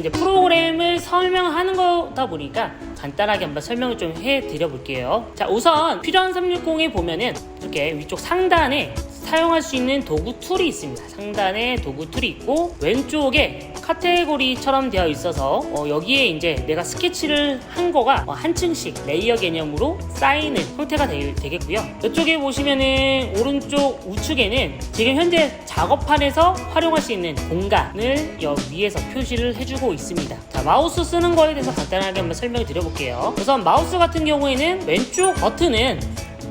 이제 프로그램을 설명하는 거다 보니까 간단하게 한번 설명을 좀 해드려 볼게요. 자, 우선 퓨전 360에 보면은 이렇게 위쪽 상단에 사용할 수 있는 도구 툴이 있습니다. 상단에 도구 툴이 있고 왼쪽에 카테고리처럼 되어 있어서 여기에 이제 내가 스케치를 한 거가 한 층씩 레이어 개념으로 쌓이는 형태가 되겠고요. 이쪽에 보시면은 오른쪽 우측에는 지금 현재 작업판에서 활용할 수 있는 공간을 여기 위에서 표시를 해주고 있습니다. 자, 마우스 쓰는 거에 대해서 간단하게 한번 설명을 드려볼게요. 우선 마우스 같은 경우에는 왼쪽 버튼은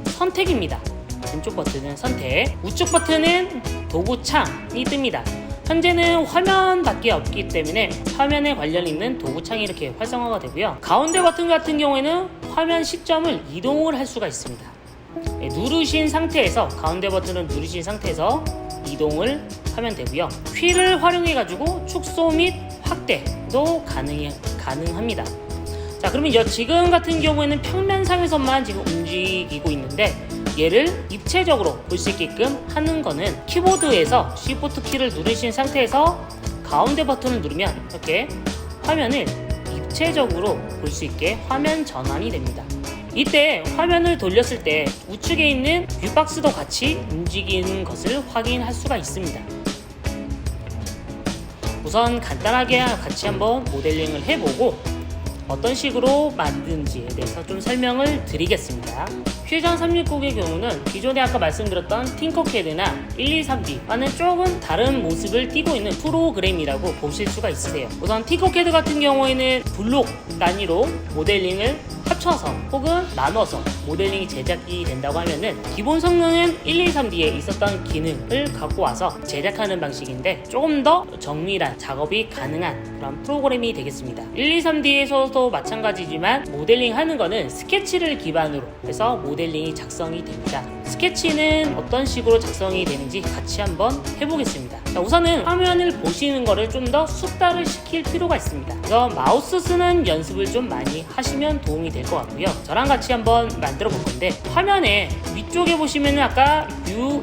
선택입니다. 왼쪽 버튼은 선택, 우측 버튼은 도구창이 뜹니다. 현재는 화면밖에 없기 때문에 화면에 관련 있는 도구창이 이렇게 활성화가 되고요. 가운데 버튼 같은 경우에는 화면 시점을 이동을 할 수가 있습니다. 누르신 상태에서 가운데 버튼을 누르신 상태에서 이동을 하면 되고요. 휠을 활용해 가지고 축소 및 확대도 가능합니다. 자, 그러면 지금 같은 경우에는 평면상에서만 지금 움직이고 있는데 얘를 입체적으로 볼 수 있게끔 하는 거는 키보드에서 Shift 키를 누르신 상태에서 가운데 버튼을 누르면 이렇게 화면을 입체적으로 볼 수 있게 화면 전환이 됩니다. 이때 화면을 돌렸을 때 우측에 있는 뷰박스도 같이 움직이는 것을 확인할 수가 있습니다. 우선 간단하게 같이 한번 모델링을 해보고 어떤 식으로 만드는지에 대해서 좀 설명을 드리겠습니다. 퓨전 360의 경우는 기존에 아까 말씀드렸던 팅커캐드나 123D와는 조금 다른 모습을 띠고 있는 프로그램이라고 보실 수가 있으세요. 우선 팅커캐드 같은 경우에는 블록 단위로 모델링을 합쳐서 혹은 나눠서 모델링이 제작이 된다고 하면은 기본 성능은 123D에 있었던 기능을 갖고 와서 제작하는 방식인데 조금 더 정밀한 작업이 가능한 그런 프로그램이 되겠습니다. 123D에서도 마찬가지지만 모델링 하는 거는 스케치를 기반으로 해서 모델링이 작성이 됩니다. 스케치는 어떤 식으로 작성이 되는지 같이 한번 해보겠습니다. 자, 우선은 화면을 보시는 거를 좀 더 숙달을 시킬 필요가 있습니다. 그래서 마우스 쓰는 연습을 좀 많이 하시면 도움이 될 것 같고요. 저랑 같이 한번 만들어 볼 건데 화면에 위쪽에 보시면은 아까 뷰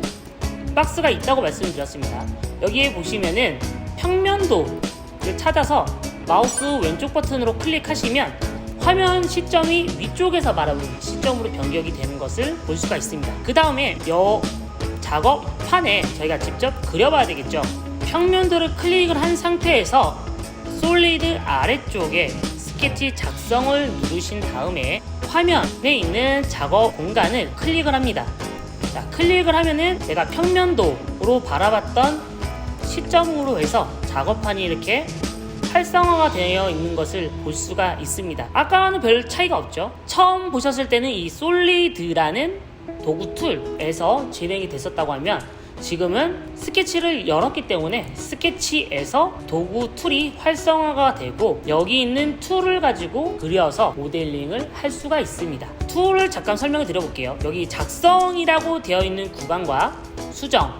박스가 있다고 말씀드렸습니다. 여기에 보시면은 평면도를 찾아서 마우스 왼쪽 버튼으로 클릭하시면 화면 시점이 위쪽에서 바라보는 시점으로 변경이 되는 것을 볼 수가 있습니다. 그 다음에 이 작업판에 저희가 직접 그려봐야 되겠죠. 평면도를 클릭을 한 상태에서 솔리드 아래쪽에 스케치 작성을 누르신 다음에 화면에 있는 작업 공간을 클릭을 합니다. 자, 클릭을 하면은 내가 평면도로 바라봤던 시점으로 해서 작업판이 이렇게 활성화가 되어 있는 것을 볼 수가 있습니다. 아까와는 별 차이가 없죠. 처음 보셨을 때는 이 솔리드라는 도구 툴에서 진행이 됐었다고 하면 지금은 스케치를 열었기 때문에 스케치에서 도구 툴이 활성화가 되고 여기 있는 툴을 가지고 그려서 모델링을 할 수가 있습니다. 툴을 잠깐 설명을 드려볼게요. 여기 작성이라고 되어 있는 구간과 수정,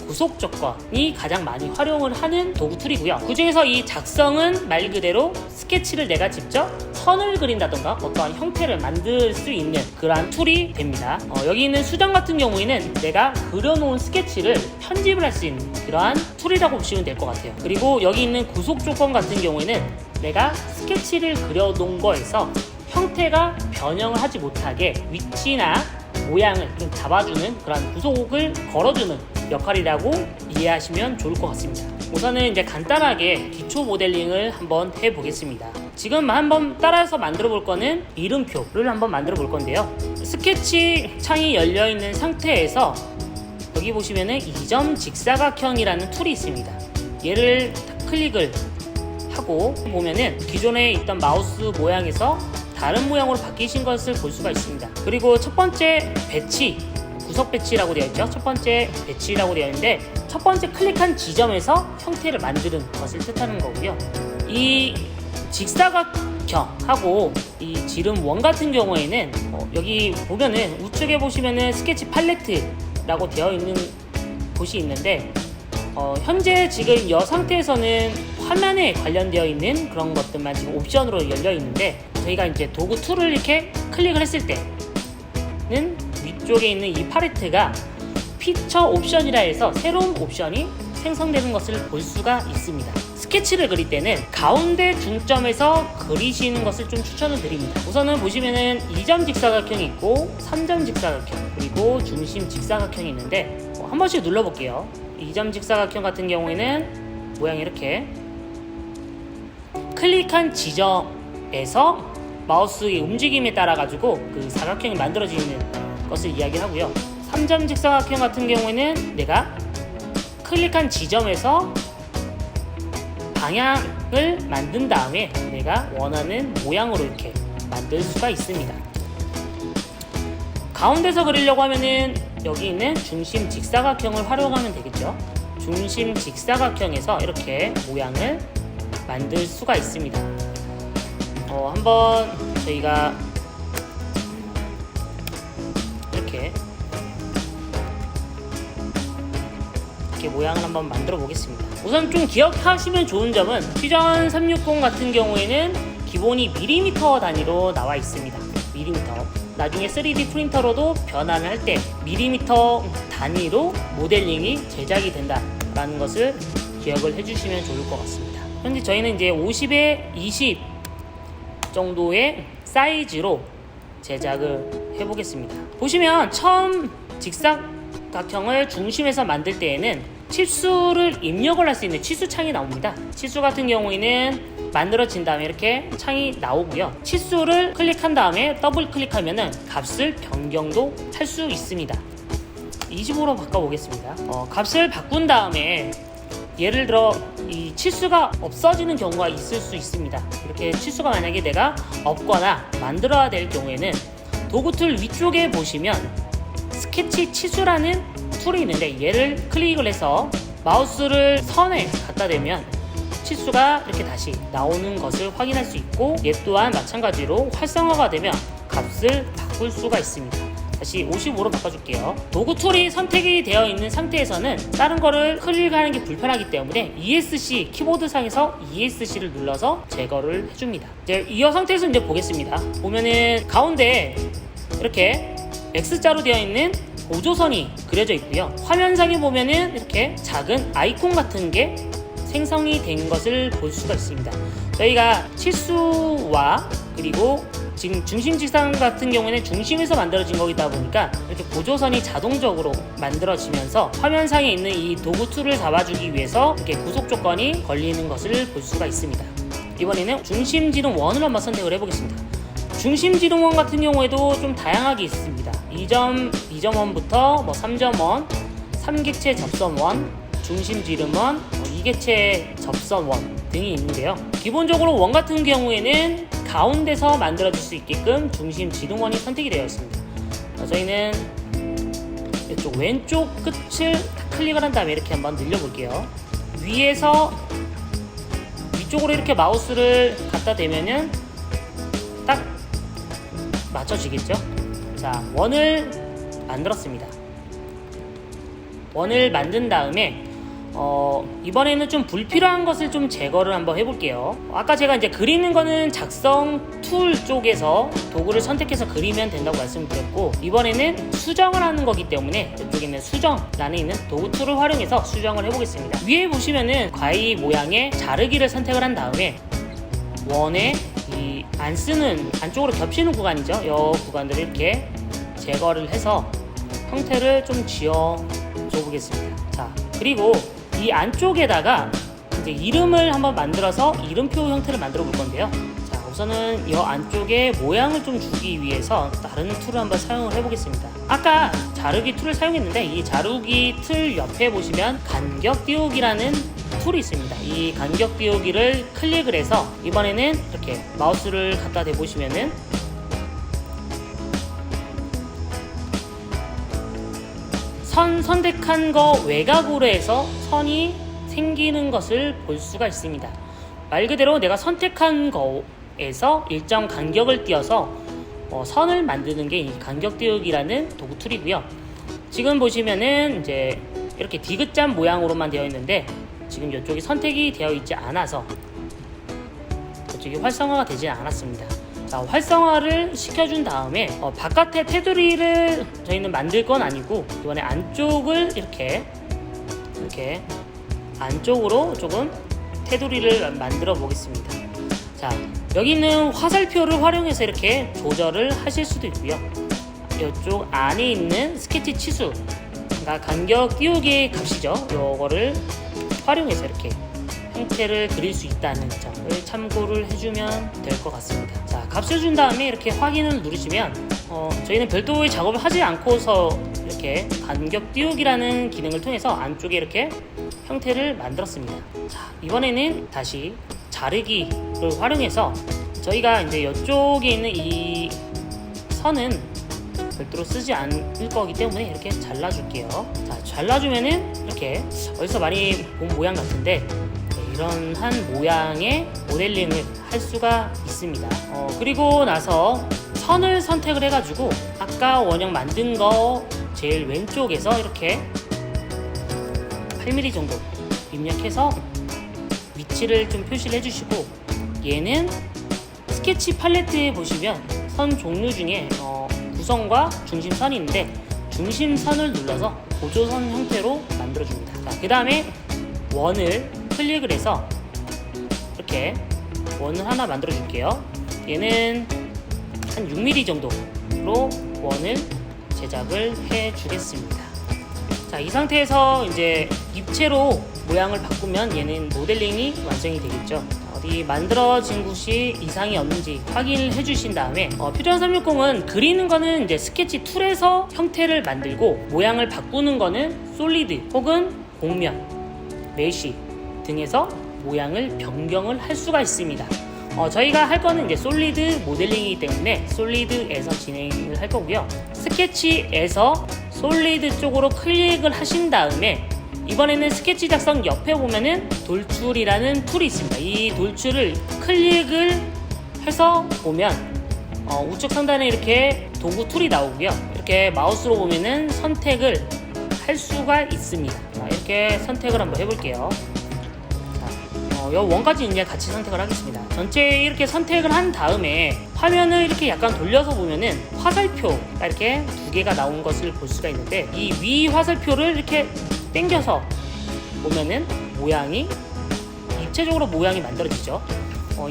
구속 조건이 가장 많이 활용을 하는 도구 툴이고요. 그 중에서 이 작성은 말 그대로 스케치를 내가 직접 선을 그린다던가 어떠한 형태를 만들 수 있는 그러한 툴이 됩니다. 여기 있는 수정 같은 경우에는 내가 그려놓은 스케치를 편집을 할 수 있는 그러한 툴이라고 보시면 될 것 같아요. 그리고 여기 있는 구속 조건 같은 경우에는 내가 스케치를 그려놓은 거에서 형태가 변형을 하지 못하게 위치나 모양을 좀 잡아주는 그런 구속을 걸어주는 역할이라고 이해하시면 좋을 것 같습니다. 우선은 이제 간단하게 기초 모델링을 한번 해보겠습니다. 지금 한번 따라서 만들어 볼 거는 이름표를 한번 만들어 볼 건데요. 스케치 창이 열려 있는 상태에서 여기 보시면은 이점 직사각형이라는 툴이 있습니다. 얘를 클릭을 하고 보면은 기존에 있던 마우스 모양에서 다른 모양으로 바뀌신 것을 볼 수가 있습니다. 그리고 첫 번째 배치, 구석 배치라고 되어 있죠. 첫 번째 배치라고 되어 있는데 첫 번째 클릭한 지점에서 형태를 만드는 것을 뜻하는 거고요. 이 직사각형하고 이 지름 원 같은 경우에는 여기 보면은 우측에 보시면은 스케치 팔레트라고 되어 있는 곳이 있는데 현재 지금 이 상태에서는 화면에 관련되어 있는 그런 것들만 지금 옵션으로 열려 있는데 저희가 이제 도구 툴을 이렇게 클릭을 했을 때는 위쪽에 있는 이 팔레트가 피처 옵션이라 해서 새로운 옵션이 생성되는 것을 볼 수가 있습니다. 스케치를 그릴 때는 가운데 중점에서 그리시는 것을 좀 추천을 드립니다. 우선은 보시면은 2점 직사각형이 있고 3점 직사각형 그리고 중심 직사각형이 있는데 한 번씩 눌러볼게요. 2점 직사각형 같은 경우에는 모양이 이렇게 클릭한 지점에서 마우스의 움직임에 따라 가지고 그 사각형이 만들어지는 것을 이야기하고요. 3점 직사각형 같은 경우에는 내가 클릭한 지점에서 방향을 만든 다음에 내가 원하는 모양으로 이렇게 만들 수가 있습니다. 가운데서 그리려고 하면은 여기 있는 중심 직사각형을 활용하면 되겠죠. 중심 직사각형에서 이렇게 모양을 만들 수가 있습니다. 한번 저희가 이렇게 모양을 한번 만들어 보겠습니다. 우선 좀 기억하시면 좋은 점은 퓨전 360 같은 경우에는 기본이 밀리미터 단위로 나와 있습니다. 밀리미터. 나중에 3D 프린터로도 변환을 할 때 밀리미터 단위로 모델링이 제작이 된다라는 것을 기억을 해주시면 좋을 것 같습니다. 현재 저희는 이제 50에 20 정도의 사이즈로 제작을 해보겠습니다. 보시면 처음 직사각형을 중심에서 만들 때에는 치수를 입력을 할 수 있는 치수창이 나옵니다. 치수 같은 경우에는 만들어진 다음에 이렇게 창이 나오고요. 치수를 클릭한 다음에 더블 클릭하면은 값을 변경도 할 수 있습니다. 25로 바꿔보겠습니다. 값을 바꾼 다음에 예를 들어 이 치수가 없어지는 경우가 있을 수 있습니다. 이렇게 치수가 만약에 내가 없거나 만들어야 될 경우에는 도구 툴 위쪽에 보시면 스케치 치수라는 툴이 있는데 얘를 클릭을 해서 마우스를 선에 갖다 대면 치수가 이렇게 다시 나오는 것을 확인할 수 있고 얘 또한 마찬가지로 활성화가 되면 값을 바꿀 수가 있습니다. 다시 55로 바꿔줄게요. 도구 툴이 선택이 되어 있는 상태에서는 다른 거를 클릭하는 게 불편하기 때문에 ESC 키보드상에서 ESC를 눌러서 제거를 해줍니다. 이제 이 상태에서 이제 보겠습니다. 보면은 가운데 이렇게 X자로 되어 있는 보조선이 그려져 있고요. 화면상에 보면은 이렇게 작은 아이콘 같은 게 생성이 된 것을 볼 수가 있습니다. 저희가 치수와 그리고 지금 중심 직사각 같은 경우에는 중심에서 만들어진 거기다 보니까 이렇게 보조선이 자동적으로 만들어지면서 화면상에 있는 이 도구 툴을 잡아주기 위해서 이렇게 구속 조건이 걸리는 것을 볼 수가 있습니다. 이번에는 중심 지름 원을 한번 선택을 해보겠습니다. 중심 지름원 같은 경우에도 좀 다양하게 있습니다. 2.1부터 3.1, 3객체 접선원, 중심 지름원, 2객체 접선원 등이 있는데요. 기본적으로 원 같은 경우에는 가운데서 만들어질 수 있게끔 중심 지름원이 선택이 되어 있습니다. 저희는 이쪽 왼쪽 끝을 클릭을 한 다음에 이렇게 한번 늘려볼게요. 위에서 위쪽으로 이렇게 마우스를 갖다 대면은 딱 맞춰지겠죠? 자, 원을 만들었습니다. 원을 만든 다음에 이번에는 좀 불필요한 것을 좀 제거를 한번 해볼게요. 아까 제가 이제 그리는 거는 작성 툴 쪽에서 도구를 선택해서 그리면 된다고 말씀드렸고, 이번에는 수정을 하는 거기 때문에 이쪽에 있는 수정란에 있는 도구 툴을 활용해서 수정을 해보겠습니다. 위에 보시면은 가위 모양의 자르기를 선택을 한 다음에 원에 이 안 쓰는 안쪽으로 겹치는 구간이죠. 이 구간들을 이렇게 제거를 해서 형태를 좀 지어 줘 보겠습니다. 자, 그리고 이 안쪽에다가 이제 이름을 한번 만들어서 이름표 형태를 만들어 볼 건데요. 자, 우선은 이 안쪽에 모양을 좀 주기 위해서 다른 툴을 한번 사용을 해보겠습니다. 아까 자르기 툴을 사용했는데 이 자르기 툴 옆에 보시면 간격 띄우기라는 툴이 있습니다. 이 간격 띄우기를 클릭을 해서 이번에는 이렇게 마우스를 갖다 대보시면은 선택한 거 외곽으로 해서 선이 생기는 것을 볼 수가 있습니다. 말 그대로 내가 선택한 거에서 일정 간격을 띄어서 선을 만드는 게 이 간격 띄우기라는 도구 툴이고요. 지금 보시면은 이제 이렇게 디귿자 모양으로만 되어 있는데 지금 이쪽이 선택이 되어 있지 않아서 이쪽이 활성화가 되지 않았습니다. 자, 활성화를 시켜준 다음에 바깥에 테두리를 저희는 만들 건 아니고 이번에 안쪽을 이렇게 안쪽으로 조금 테두리를 만들어 보겠습니다. 자, 여기 있는 화살표를 활용해서 이렇게 조절을 하실 수도 있고요. 이쪽 안에 있는 스케치 치수, 그러니까 간격 띄우기 값이죠. 요거를 활용해서 이렇게 형태를 그릴 수 있다는 점을 참고를 해주면 될 것 같습니다. 자, 값을 준 다음에 이렇게 확인을 누르시면 저희는 별도의 작업을 하지 않고서 이렇게 간격 띄우기라는 기능을 통해서 안쪽에 이렇게 형태를 만들었습니다. 자, 이번에는 다시 자르기를 활용해서 저희가 이제 이쪽에 있는 이 선은 별도로 쓰지 않을 거기 때문에 이렇게 잘라줄게요. 자, 잘라주면은 이렇게 어디서 많이 본 모양 같은데 이런 한 모양의 모델링을 할 수가 있습니다. 그리고 나서 선을 선택을 해가지고 아까 원형 만든 거 제일 왼쪽에서 이렇게 8mm 정도 입력해서 위치를 좀 표시를 해주시고, 얘는 스케치 팔레트에 보시면 선 종류 중에 구성과 중심선이 있는데 중심선을 눌러서 보조선 형태로 만들어줍니다. 자, 그 다음에 원을 클릭을 해서 이렇게 원을 하나 만들어 줄게요. 얘는 한 6mm 정도로 원을 제작을 해 주겠습니다. 자, 이 상태에서 이제 입체로 모양을 바꾸면 얘는 모델링이 완성이 되겠죠. 어디 만들어진 곳이 이상이 없는지 확인을 해주신 다음에 퓨전 360은 그리는 거는 이제 스케치 툴에서 형태를 만들고, 모양을 바꾸는 거는 솔리드 혹은 곡면, 메쉬 등에서 모양을 변경을 할 수가 있습니다. 저희가 할 거는 이제 솔리드 모델링이기 때문에 솔리드에서 진행을 할 거고요. 스케치에서 솔리드 쪽으로 클릭을 하신 다음에 이번에는 스케치 작성 옆에 보면은 돌출이라는 툴이 있습니다. 이 돌출을 클릭을 해서 보면 우측 상단에 이렇게 도구 툴이 나오고요. 이렇게 마우스로 보면은 선택을 할 수가 있습니다. 자, 이렇게 선택을 한번 해볼게요. 이 원까지 이제 같이 선택을 하겠습니다. 전체 이렇게 선택을 한 다음에 화면을 이렇게 약간 돌려서 보면은 화살표가 이렇게 두 개가 나온 것을 볼 수가 있는데, 이 위 화살표를 이렇게 당겨서 보면은 모양이 입체적으로 모양이 만들어지죠.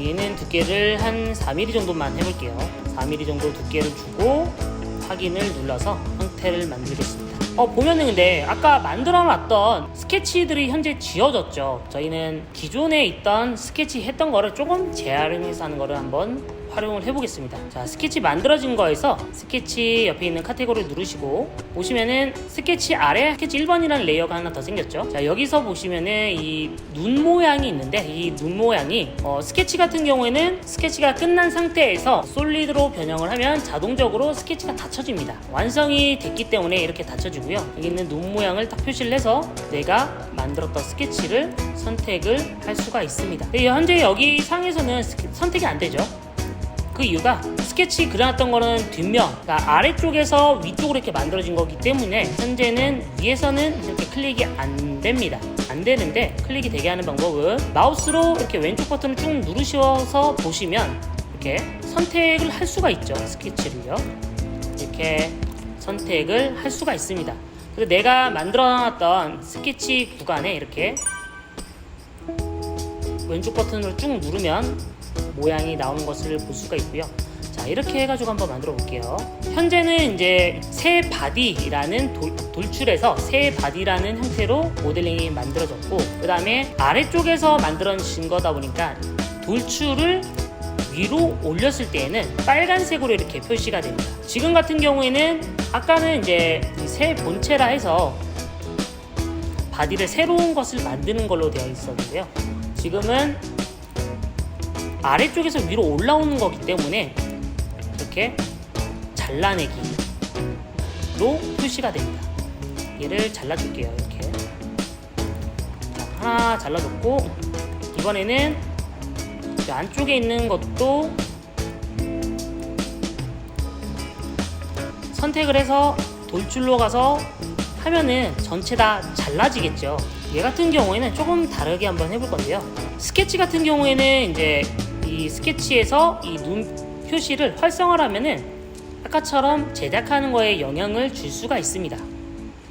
얘는 두께를 한 4mm 정도만 해볼게요. 4mm 정도 두께를 주고 확인을 눌러서 형태를 만들겠습니다. 보면은 근데 아까 만들어 놨던 스케치들이 현재 지워졌죠. 저희는 기존에 있던 스케치 했던 거를 조금 재활용해서 하는 거를 한번 활용을 해보겠습니다. 자, 스케치 만들어진 거에서 스케치 옆에 있는 카테고리를 누르시고 보시면은 스케치 아래 스케치 1번이라는 레이어가 하나 더 생겼죠. 자, 여기서 보시면은 이 눈 모양이 있는데, 이 눈 모양이 스케치 같은 경우에는 스케치가 끝난 상태에서 솔리드로 변형을 하면 자동적으로 스케치가 닫혀집니다. 완성이 됐기 때문에 이렇게 닫혀지고요. 여기 있는 눈 모양을 딱 표시를 해서 내가 만들었던 스케치를 선택을 할 수가 있습니다. 현재 여기 상에서는 선택이 안 되죠. 그 이유가 스케치 그려놨던 거는 뒷면, 그러니까 아래쪽에서 위쪽으로 이렇게 만들어진 거기 때문에 현재는 위에서는 이렇게 클릭이 안 됩니다. 안 되는데 클릭이 되게 하는 방법은 마우스로 이렇게 왼쪽 버튼을 쭉 누르셔서 보시면 이렇게 선택을 할 수가 있죠. 스케치를요. 이렇게 선택을 할 수가 있습니다. 그래서 내가 만들어놨던 스케치 구간에 이렇게 왼쪽 버튼을 쭉 누르면 모양이 나오는 것을 볼 수가 있고요. 자, 이렇게 해가지고 한번 만들어 볼게요. 현재는 이제 새 바디라는 돌출에서 새 바디라는 형태로 모델링이 만들어졌고, 그 다음에 아래쪽에서 만들어진 거다 보니까 돌출을 위로 올렸을 때에는 빨간색으로 이렇게 표시가 됩니다. 지금 같은 경우에는 아까는 이제 새 본체라 해서 바디를 새로운 것을 만드는 걸로 되어 있었는데요. 지금은 아래쪽에서 위로 올라오는 거기 때문에 이렇게 잘라내기로 표시가 됩니다. 얘를 잘라줄게요. 이렇게. 자, 하나 잘라줬고, 이번에는 안쪽에 있는 것도 선택을 해서 돌출로 가서 하면은 전체 다 잘라지겠죠. 얘 같은 경우에는 조금 다르게 한번 해볼 건데요. 스케치 같은 경우에는 이제 이 스케치에서 이 눈 표시를 활성화를 하면은 아까처럼 제작하는 거에 영향을 줄 수가 있습니다.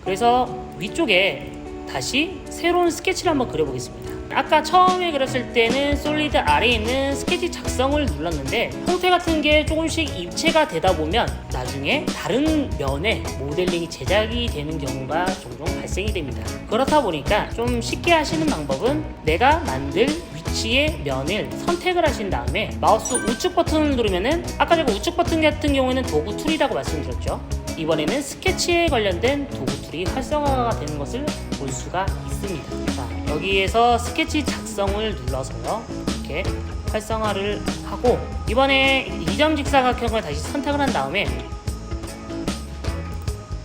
그래서 위쪽에 다시 새로운 스케치를 한번 그려보겠습니다. 아까 처음에 그렸을 때는 솔리드 아래에 있는 스케치 작성을 눌렀는데 형태 같은 게 조금씩 입체가 되다 보면 나중에 다른 면에 모델링이 제작이 되는 경우가 종종 발생이 됩니다. 그렇다 보니까 좀 쉽게 하시는 방법은 내가 만들 위치의 면을 선택을 하신 다음에 마우스 우측 버튼을 누르면은 아까 제가 우측 버튼 같은 경우에는 도구 툴이라고 말씀드렸죠. 이번에는 스케치에 관련된 도구 툴이 활성화가 되는 것을 볼 수가 있습니다. 자, 여기에서 스케치 작성을 눌러서요, 이렇게 활성화를 하고 이번에 2점 직사각형을 다시 선택을 한 다음에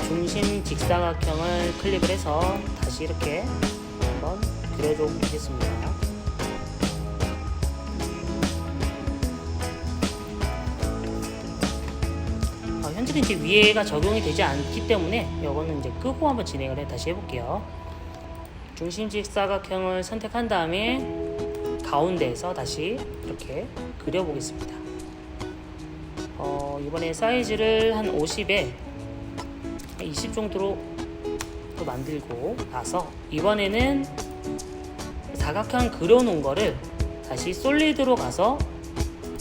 중심 직사각형을 클릭을 해서 다시 이렇게 한번 그려줘 보겠습니다. 현재는 이제 위에가 적용이 되지 않기 때문에 이거는 이제 끄고 한번 진행을 다시 해볼게요. 중심 직사각형을 선택한 다음에 가운데에서 다시 이렇게 그려보겠습니다. 이번에 사이즈를 한 50에 20 정도로 또 만들고 나서 이번에는 사각형 그려놓은 거를 다시 솔리드로 가서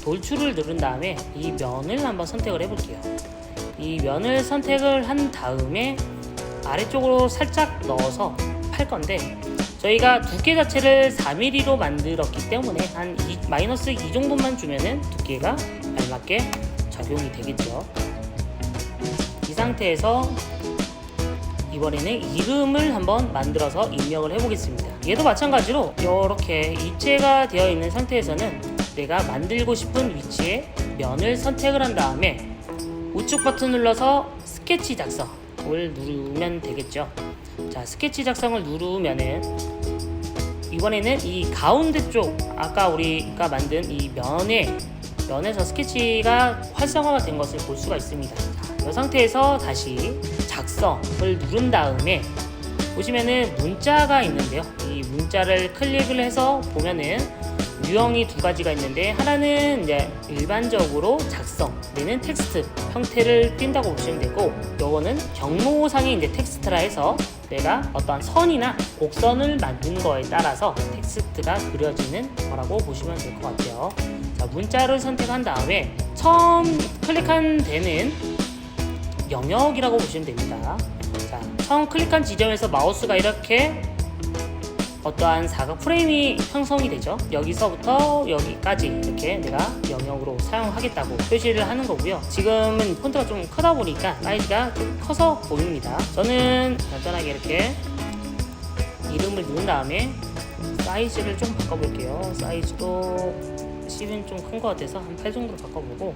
돌출을 누른 다음에 이 면을 한번 선택을 해볼게요. 이 면을 선택을 한 다음에 아래쪽으로 살짝 넣어서 팔 건데 저희가 두께 자체를 4mm로 만들었기 때문에 한 마이너스 2 정도만 주면은 두께가 알맞게 적용이 되겠죠. 이 상태에서 이번에는 이름을 한번 만들어서 입력을 해보겠습니다. 얘도 마찬가지로 이렇게 입체가 되어 있는 상태에서는 내가 만들고 싶은 위치에 면을 선택을 한 다음에 우측 버튼 눌러서 스케치 작성을 누르면 되겠죠. 자, 스케치 작성을 누르면은 이번에는 이 가운데 쪽 아까 우리가 만든 이 면에서 스케치가 활성화가 된 것을 볼 수가 있습니다. 자, 이 상태에서 다시 작성을 누른 다음에 보시면은 문자가 있는데요. 이 문자를 클릭을 해서 보면은 유형이 두 가지가 있는데 하나는 이제 일반적으로 작성되는 텍스트 형태를 띈다고 보시면 되고 요거는 경로상의 이제 텍스트라 해서 내가 어떠한 선이나 곡선을 만든 거에 따라서 텍스트가 그려지는 거라고 보시면 될 것 같아요. 자, 문자를 선택한 다음에 처음 클릭한 데는 영역이라고 보시면 됩니다. 자, 처음 클릭한 지점에서 마우스가 이렇게 어떠한 사각 프레임이 형성이 되죠. 여기서부터 여기까지 이렇게 내가 영역으로 사용하겠다고 표시를 하는 거고요. 지금은 폰트가 좀 크다 보니까 사이즈가 좀 커서 보입니다. 저는 간단하게 이렇게 이름을 누른 다음에 사이즈를 좀 바꿔볼게요. 사이즈도 10은 좀 큰 것 같아서 한 8 정도로 바꿔보고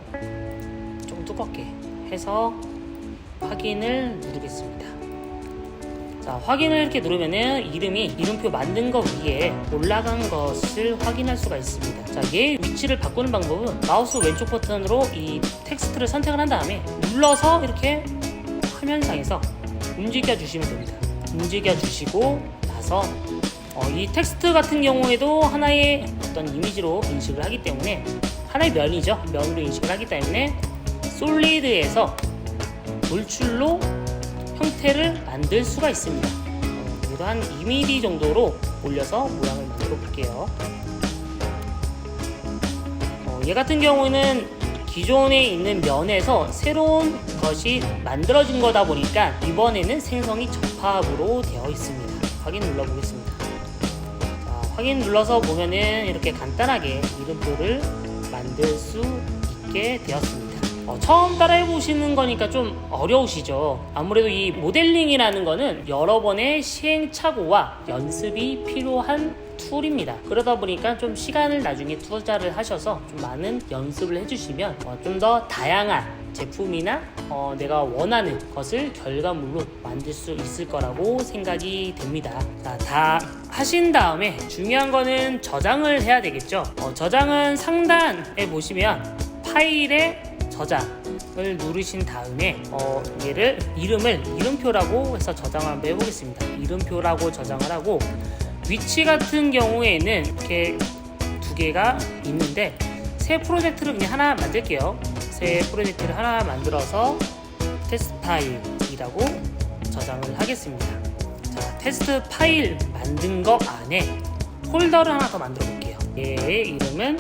좀 두껍게 해서 확인을 누르겠습니다. 자, 확인을 이렇게 누르면은 이름표 만든 거 위에 올라간 것을 확인할 수가 있습니다. 자, 얘 위치를 바꾸는 방법은 마우스 왼쪽 버튼으로 이 텍스트를 선택을 한 다음에 눌러서 이렇게 화면상에서 움직여 주시면 됩니다. 움직여 주시고 나서 이 텍스트 같은 경우에도 하나의 어떤 이미지로 인식을 하기 때문에 하나의 면이죠. 면으로 인식을 하기 때문에 솔리드에서 돌출로 형태를 만들 수가 있습니다. 여기도 한 2mm 정도로 올려서 모양을 만들어 볼게요. 얘 같은 경우는 기존에 있는 면에서 새로운 것이 만들어진 거다 보니까 이번에는 생성이 접합으로 되어 있습니다. 확인 눌러 보겠습니다. 자, 확인 눌러서 보면은 이렇게 간단하게 이름표를 만들 수 있게 되었습니다. 처음 따라해 보시는 거니까 좀 어려우시죠. 아무래도 이 모델링이라는 거는 여러 번의 시행착오와 연습이 필요한 툴입니다. 그러다 보니까 좀 시간을 나중에 투자를 하셔서 좀 많은 연습을 해주시면 좀 더 다양한 제품이나 내가 원하는 것을 결과물로 만들 수 있을 거라고 생각이 됩니다. 자, 다 하신 다음에 중요한 거는 저장을 해야 되겠죠. 저장은 상단에 보시면 파일에 저장을 누르신 다음에 얘를 이름표라고 해서 저장을 한번 해보겠습니다. 이름표라고 저장을 하고 위치 같은 경우에는 이렇게 두 개가 있는데 새 프로젝트를 그냥 하나 만들게요. 새 프로젝트를 하나 만들어서 테스트 파일이라고 저장을 하겠습니다. 자, 테스트 파일 만든 거 안에 폴더를 하나 더 만들어 볼게요. 얘의 이름은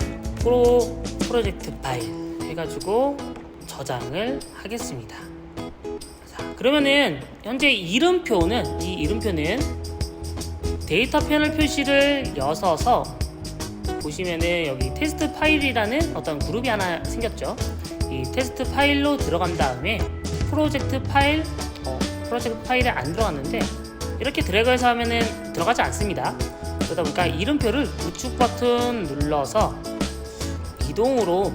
프로젝트 파일 해가지고 저장을 하겠습니다. 자, 그러면은 현재 이름표는 데이터 패널 표시를 여서서 보시면은 여기 테스트 파일이라는 어떤 그룹이 하나 생겼죠. 이 테스트 파일로 들어간 다음에 프로젝트 파일에 안 들어갔는데 이렇게 드래그해서 하면은 들어가지 않습니다. 그러다 보니까 이름표를 우측 버튼 눌러서 이동으로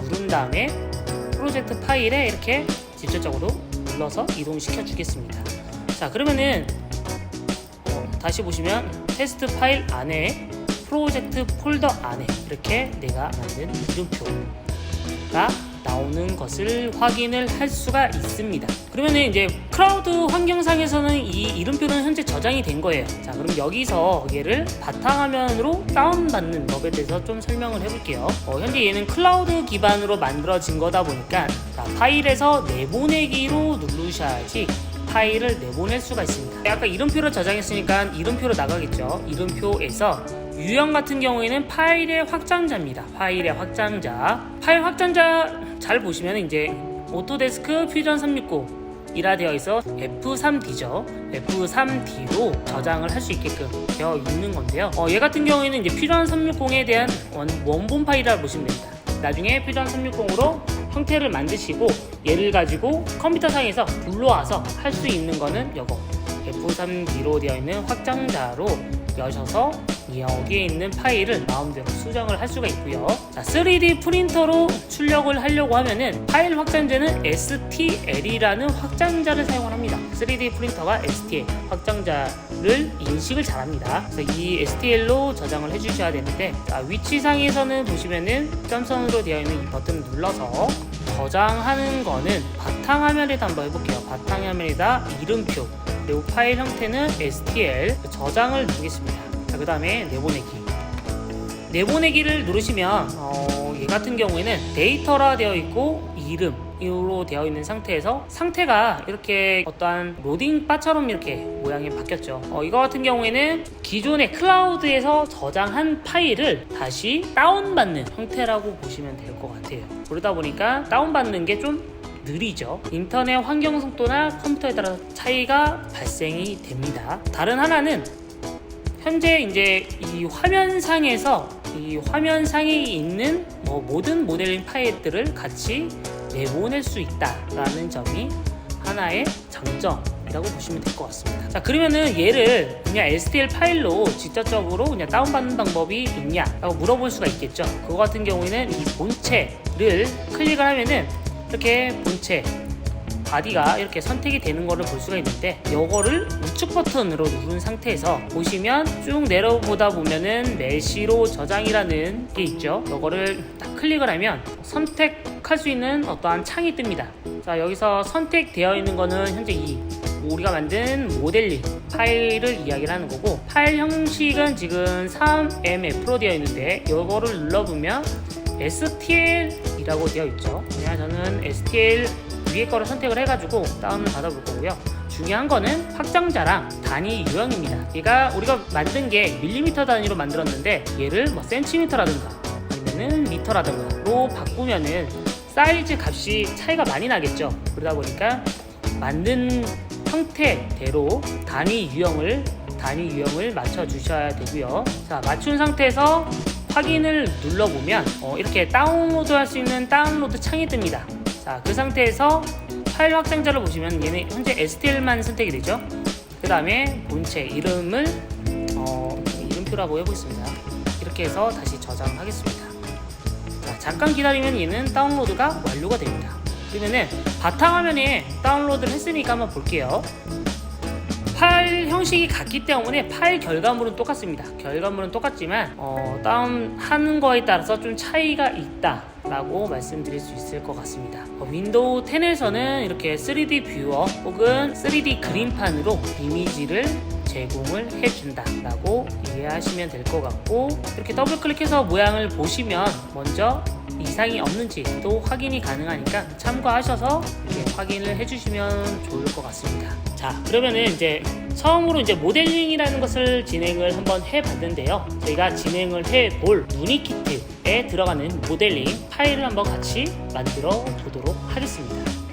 누른 다음에 프로젝트 파일에 이렇게 직접적으로 눌러서 이동시켜 주겠습니다. 자, 그러면은 다시 보시면 테스트 파일 안에 프로젝트 폴더 안에 이렇게 내가 만든 이름표가 나오는 것을 확인을 할 수가 있습니다. 그러면은 이제 클라우드 환경상에서는 이 이름표는 현재 저장이 된 거예요. 자, 그럼 여기서 얘를 바탕화면으로 다운받는 법에 대해서 좀 설명을 해볼게요. 현재 얘는 클라우드 기반으로 만들어진 거다 보니까 자, 파일에서 내보내기로 누르셔야지 파일을 내보낼 수가 있습니다. 아까 이름표를 저장했으니까 이름표로 나가겠죠. 이름표에서 유형 같은 경우에는 파일의 확장자입니다. 파일 확장자 잘 보시면 이제 오토데스크 퓨전 360이라 되어 있어 F3D죠. F3D로 저장을 할 수 있게끔 되어 있는 건데요. 얘 같은 경우에는 이제 퓨전 360에 대한 원본 파일이라고 보시면 됩니다. 나중에 퓨전 360으로 형태를 만드시고 얘를 가지고 컴퓨터 상에서 불러와서 할 수 있는 거는 요거 F3D로 되어 있는 확장자로 여셔서 여기에 있는 파일을 마음대로 수정을 할 수가 있고요. 자, 3D 프린터로 출력을 하려고 하면은 파일 확장자는 STL이라는 확장자를 사용을 합니다. 3D 프린터가 STL 확장자를 인식을 잘합니다. 그래서 이 STL로 저장을 해주셔야 되는데, 자, 위치상에서는 보시면은 점선으로 되어 있는 이 버튼을 눌러서 저장하는 거는 바탕화면에다 한번 해볼게요. 바탕화면에다 이름표 그리고 파일 형태는 STL 저장을 누르겠습니다. 자, 그 다음에 내보내기를 누르시면 얘 같은 경우에는 데이터라 되어 있고 이름으로 되어 있는 상태에서 상태가 이렇게 어떠한 로딩 바처럼 이렇게 모양이 바뀌었죠. 이거 같은 경우에는 기존의 클라우드에서 저장한 파일을 다시 다운받는 형태라고 보시면 될 것 같아요. 그러다 보니까 다운받는 게 좀 느리죠. 인터넷 환경 속도나 컴퓨터에 따라 차이가 발생이 됩니다. 다른 하나는 현재 이제 이 화면상에 있는 모든 모델링 파일들을 같이 내보낼 수 있다라는 점이 하나의 장점이라고 보시면 될 것 같습니다. 자, 그러면은 얘를 그냥 STL 파일로 직접적으로 그냥 다운받는 방법이 있냐라고 물어볼 수가 있겠죠. 그거 같은 경우에는 이 본체를 클릭을 하면은 이렇게 본체 바디가 이렇게 선택이 되는 거를 볼 수가 있는데, 요거를 우측 버튼으로 누른 상태에서 보시면 쭉 내려보다 보면은 메시로 저장이라는 게 있죠. 요거를 딱 클릭을 하면 선택할 수 있는 어떠한 창이 뜹니다. 자, 여기서 선택되어 있는 거는 현재 우리가 만든 모델링 파일을 이야기를 하는 거고, 파일 형식은 지금 3MF로 되어 있는데 요거를 눌러보면 STL이라고 되어 있죠. 그냥 저는 STL 위에 거를 선택을 해가지고 다운을 받아볼 거고요. 중요한 거는 확장자랑 단위 유형입니다. 얘가 우리가 만든 게 밀리미터 단위로 만들었는데 얘를 센티미터라든가 아니면은 미터라든가로 바꾸면은 사이즈 값이 차이가 많이 나겠죠. 그러다 보니까 만든 형태대로 단위 유형을 맞춰 주셔야 되고요. 자, 맞춘 상태에서 확인을 눌러보면 이렇게 다운로드 할 수 있는 다운로드 창이 뜹니다. 자, 그 상태에서 파일 확장자를 보시면 얘는 현재 STL만 선택이 되죠. 그 다음에 본체 이름을 이름표라고 해보겠습니다. 이렇게 해서 다시 저장하겠습니다. 자, 잠깐 기다리면 얘는 다운로드가 완료가 됩니다. 그러면은 바탕화면에 다운로드를 했으니까 한번 볼게요. 파일 형식이 같기 때문에 파일 결과물은 똑같습니다. 결과물은 똑같지만 다운하는 거에 따라서 좀 차이가 있다 라고 말씀드릴 수 있을 것 같습니다. 윈도우 10에서는 이렇게 3D 뷰어 혹은 3D 그림판으로 이미지를 제공을 해준다 라고 이해하시면 될 것 같고, 이렇게 더블 클릭해서 모양을 보시면 먼저 이상이 없는지 또 확인이 가능하니까 참고하셔서 이렇게 확인을 해주시면 좋을 것 같습니다. 자, 그러면은 이제 처음으로 이제 모델링이라는 것을 진행을 한번 해봤는데요. 저희가 진행을 해볼 유니키트에 들어가는 모델링 파일을 한번 같이 만들어 보도록 하겠습니다.